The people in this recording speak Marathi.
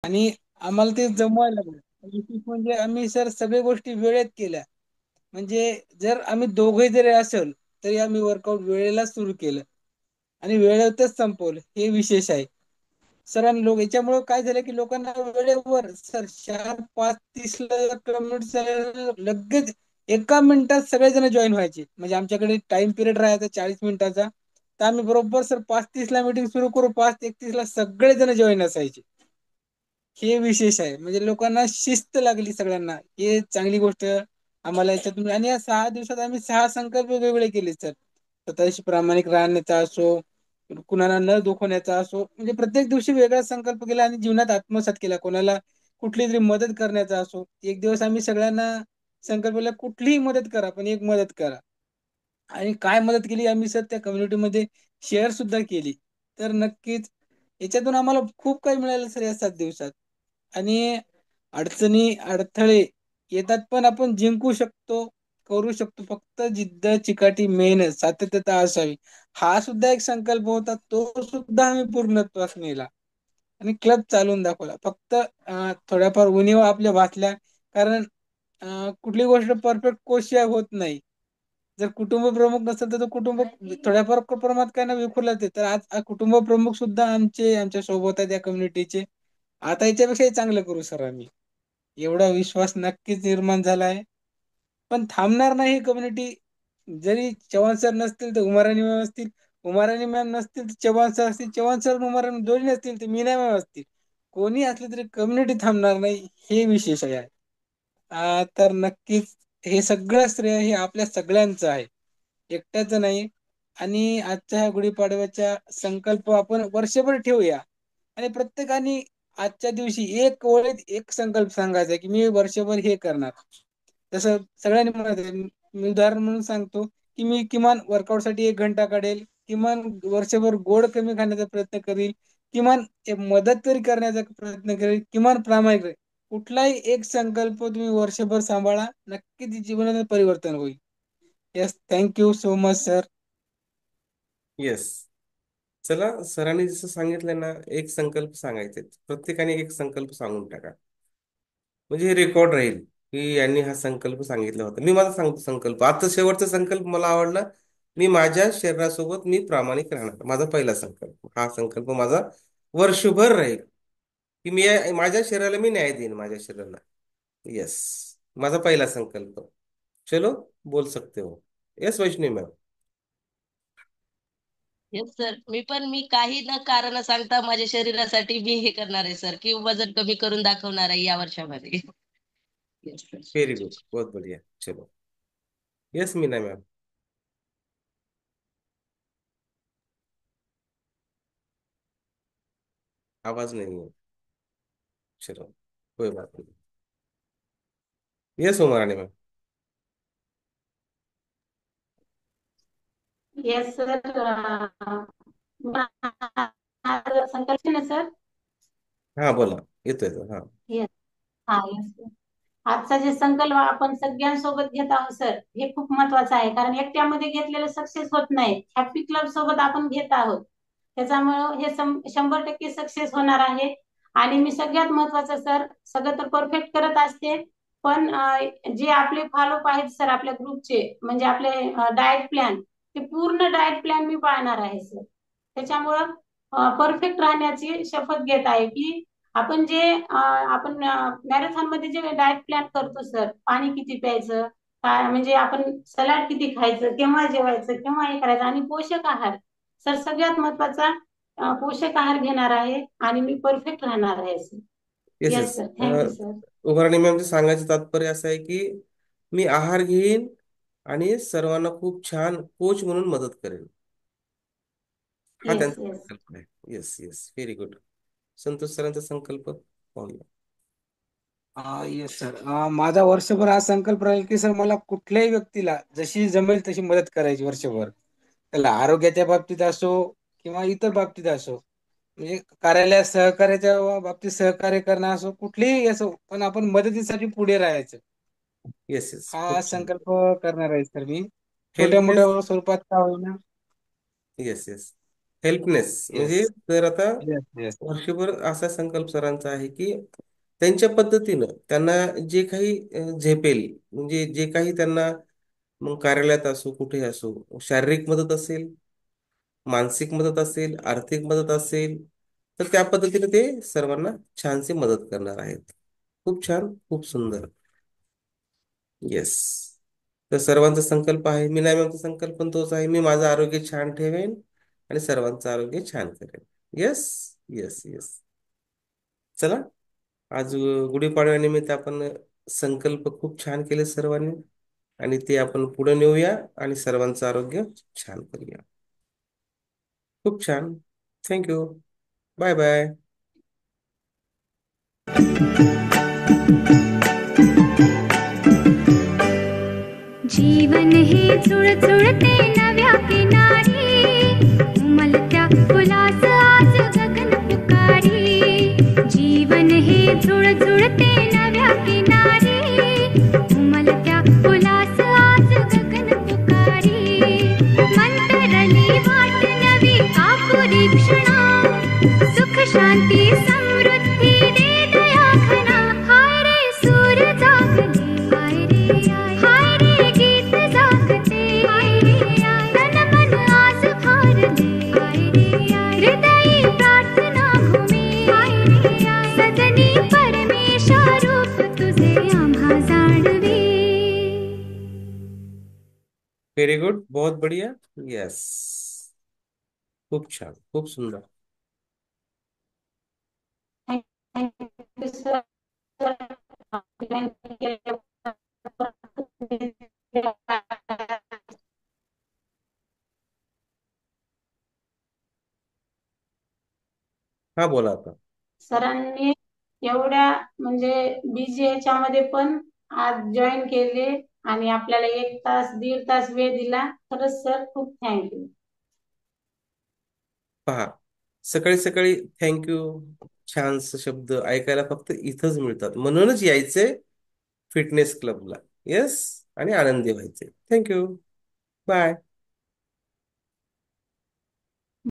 आणि आम्हाला ते जमवायला लागलं. विशेष म्हणजे आम्ही सर सगळ्या गोष्टी वेळेत केल्या. म्हणजे जर आम्ही दोघे जरी असेल तरी आम्ही वर्कआउट वेळेला सुरू केलं आणि वेळेतच संपवलं, हे विशेष आहे. सर आणि लोक याच्यामुळे काय झालं की लोकांना वेळेवर सर 4:05:30 कम्युनिटी लगेच एका मिनिटात सगळेजण जॉईन व्हायचे. म्हणजे आमच्याकडे टाइम पिरियड राहायचा 40 मिनिटाचा. तर आम्ही बरोबर सर 5:30 मीटिंग सुरू करू, 5:31 सगळेजण जॉईन असायचे. हे विशेष आहे. म्हणजे लोकांना शिस्त लागली सगळ्यांना. हे चांगली गोष्ट आम्हाला याच्यातून. आणि या 6 दिवसात आम्ही 6 संकल्प वेगवेगळे केले सर. स्वतःशी प्रामाणिक राहण्याचा असो, कुणाला न दुखवण्याचा असो, म्हणजे प्रत्येक दिवशी वेगळा संकल्प केला आणि जीवनात आत्मसात केला. कोणाला कुठली तरी मदत करण्याचा असो. एक दिवस आम्ही सगळ्यांना संकल्प केला, कुठलीही मदत करा पण एक मदत करा. आणि काय मदत केली आम्ही सर त्या कम्युनिटीमध्ये शेअर सुद्धा केली. तर नक्कीच याच्यातून आम्हाला खूप काही मिळालं सर या 7 दिवसात. आणि अडचणी अडथळे येतात पण आपण जिंकू शकतो, करू शकतो. फक्त जिद्द, चिकाटी, मेहनत, सातत्यता असावी. हा सुद्धा एक संकल्प होता, तो सुद्धा आम्ही पूर्णत्वास नेला आणि क्लब चालवून दाखवला. फक्त थोड्याफार उणीवा आपल्या भासल्या. कारण कुठली गोष्ट परफेक्ट कोशिया होत नाही. जर कुटुंब प्रमुख नसेल तर तो कुटुंब थोड्याफार प्रमाणात काय ना विखुरलाच आहे. तर आज कुटुंब प्रमुख सुद्धा आमच्या सोबत आहेत या कम्युनिटीचे. आता याच्यापेक्षाही चांगलं करू सर आम्ही. एवढा विश्वास नक्कीच निर्माण झाला आहे. पण थांबणार नाही ही कम्युनिटी. जरी चव्हाण सर नसतील तर उमाराणी मॅम असतील, उमाराणी मॅम नसतील तर चव्हाण सर असतील, चव्हाण सर उमाराणी दोन्ही नसतील तर मीना मॅम असतील. कोणी असले तरी कम्युनिटी थांबणार नाही, हे विशेष आहे. तर नक्कीच हे सगळं श्रेय हे आपल्या सगळ्यांचं आहे, एकट्याचं नाही. आणि आजच्या ह्या गुढीपाडव्याचा संकल्प आपण वर्षभर ठेवूया आणि प्रत्येकाने आजच्या दिवशी एक ओळीत एक संकल्प सांगायचा की मी वर्षभर हे करणार. जसं सगळ्यांनी म्हणत आहे, मी उदाहरण म्हणून सांगतो की मी किमान वर्कआउटसाठी 1 घंटा काढेल, किमान वर्षभर गोड कमी खाण्याचा प्रयत्न करील, किमान एक मदत तरी करण्याचा प्रयत्न करेल, किमान प्रामाणिक राहील. कुठलाही एक संकल्प तुम्ही वर्षभर सांभाळा, नक्कीच जीवनात परिवर्तन होईल. Yes, thank you so much sir. Yes. चला, सरांनी जसं सांगितलं ना, एक संकल्प सांगायचे, प्रत्येकाने एक संकल्प सांगून टाका. म्हणजे हे रेकॉर्ड राहील की यांनी हा संकल्प सांगितला होता. मी माझा सांगतो संकल्प. आता शेवटचा संकल्प मला आवडला. मी माझ्या शरीरासोबत मी प्रामाणिक राहणार. माझा पहिला संकल्प. हा संकल्प माझा वर्षभर राहील की माझ्या शरीराला मी न्याय देईन, माझ्या शरीराला. येस, माझा पहिला संकल्प. चलो, बोल सकते हो. Yes Vaishnavi ma'am. Yes sir, मी काही न कारण सांगता माझ्या शरीरासाठी मी हे करणार आहे सर, की वजन कमी करून दाखवणार आहे या वर्षामध्ये. Yes sir. व्हेरी गुड, बहुत बढ़िया. चलो. Yes Meena ma'am. आवाज नहीं है. चलो, कोई बात नहीं. Yes Umrani ma'am. Yes sir. संकल्प ना सर. हा बोला. येतोय तो, हा. येस. हा येस. आजचा जे संकल्प आपण सगळ्यांसोबत घेत आहोत सर, हे खूप महत्वाचं आहे. कारण एकट्यामध्ये घेतलेलं सक्सेस होत नाही. हॅपी क्लब सोबत आपण घेत आहोत, त्याच्यामुळं हे 100% सक्सेस होणार आहे. आणि मी सगळ्यात महत्वाचं सर, सगळं तर परफेक्ट करत असते, पण जे आपले फॉलोअप आहेत सर आपल्या ग्रुपचे, म्हणजे आपले डाएट प्लॅन, ते पूर्ण डाएट प्लॅन मी पाळणार आहे सर. त्याच्यामुळं परफेक्ट राहण्याची शपथ घेत आहे की आपण जे आपण मॅरेथॉन मध्ये जे डाएट प्लॅन करतो सर, पाणी किती प्यायचं, काय म्हणजे आपण सलाड किती खायचं, केव्हा जेवायचं, केव्हा हे करायचं, आणि पोषक आहार सर सगळ्यात महत्वाचा. पोषक आहार घेणार आहे आणि मी परफेक्ट राहणार आहे sir. Yes yes yes. Sir, thank you sir. Umrani मॅमचं सांगायचं तात्पर्य असं आहे की मी आहार घेईन आणि सर्वांना खूप छान कोच म्हणून मदत करेन. हा येस त्यांचा येस. संकल्प आहे. Yes yes, very good. Santosh सरांचा संकल्प पाहूया. Yes sir. माझा वर्षभर हा संकल्प राहील की सर मला कुठल्याही व्यक्तीला जशी जमेल तशी मदत करायची वर्षभर. त्याला आरोग्याच्या बाबतीत असो किंवा इतर बाबतीत असो. म्हणजे कार्यालयात सहकार्याच्या बाबतीत सहकार्य करणं असो, कुठलीही असो, पण आपण मदतीसाठी पुढे राहायचं. येस येस, हा खूप छान. संकल्प करणार आहे सर मी. छोट्या मोठ्या हेल्पनेस. स्वरूपात का होईना. Yes yes. हेल्पनेस म्हणजे येस, तर आता येस, येस. वर्षभर असा संकल्प सरांचा आहे की त्यांच्या पद्धतीनं त्यांना जे काही झेपेल, म्हणजे जे काही त्यांना मग कार्यालयात असो कुठेही असो, शारीरिक मदत असेल, मानसिक मदत असेल, आर्थिक मदत असेल, तर त्या पद्धतीने ते सर्वांना छानशी मदत करणार आहेत. खूप छान, खूप सुंदर. येस. तर सर्वांचा संकल्प आहे, मी नाही म्हणतो संकल्प पण तोच आहे, मी माझं आरोग्य छान ठेवेन आणि सर्वांचं आरोग्य छान करेन. Yes, yes, yes. चला, आज गुढीपाडव्यानिमित्त आपण संकल्प खूप छान केले सर्वांनी, आणि ते आपण पुढे नेऊया आणि सर्वांचं आरोग्य छान करूया. खूप छान. थँक्यू. Bye bye. जीवन हे चुळचुळते नव्या किनारी, उमलत्या फुलास आज गगन पुकारी. जीवन हे चुळचुळते नव्या किनारी, उमलत्या फुलास आज गगन पुकारी. मंतरली वाट नवी आपुरी क्षणा, सुख शांती समृद्धी दे दया घना. हाय रे सूर जागले, हाय रे आय, हाय रे गीत जागते, हाय रे आय, तन मन आज भारले, हाय रे आय, हृदयी प्रार्थना घुमे, हाय रे आय, सदनी परमेशा रूप तुझे आम्हा जाणवे. व्हेरी गुड, बहुत बढ़िया. येस, खूप छान, खूप सुंदर. Thank you sir. हा, बोला आता. सरांनी एवढ्या म्हणजे बिझी ह्याच्यामध्ये पण आज जॉईन केले आणि आपल्याला 1 तास 1.5 तास वेळ दिला. खरंच सर खूप थँक्यू. पहा, सकाळी सकाळी थँक्यू, छानस शब्द ऐकायला फक्त इथंच मिळतात, म्हणूनच यायचे फिटनेस क्लबला. येस, आणि आनंदी व्हायचे. थँक्यू. बाय.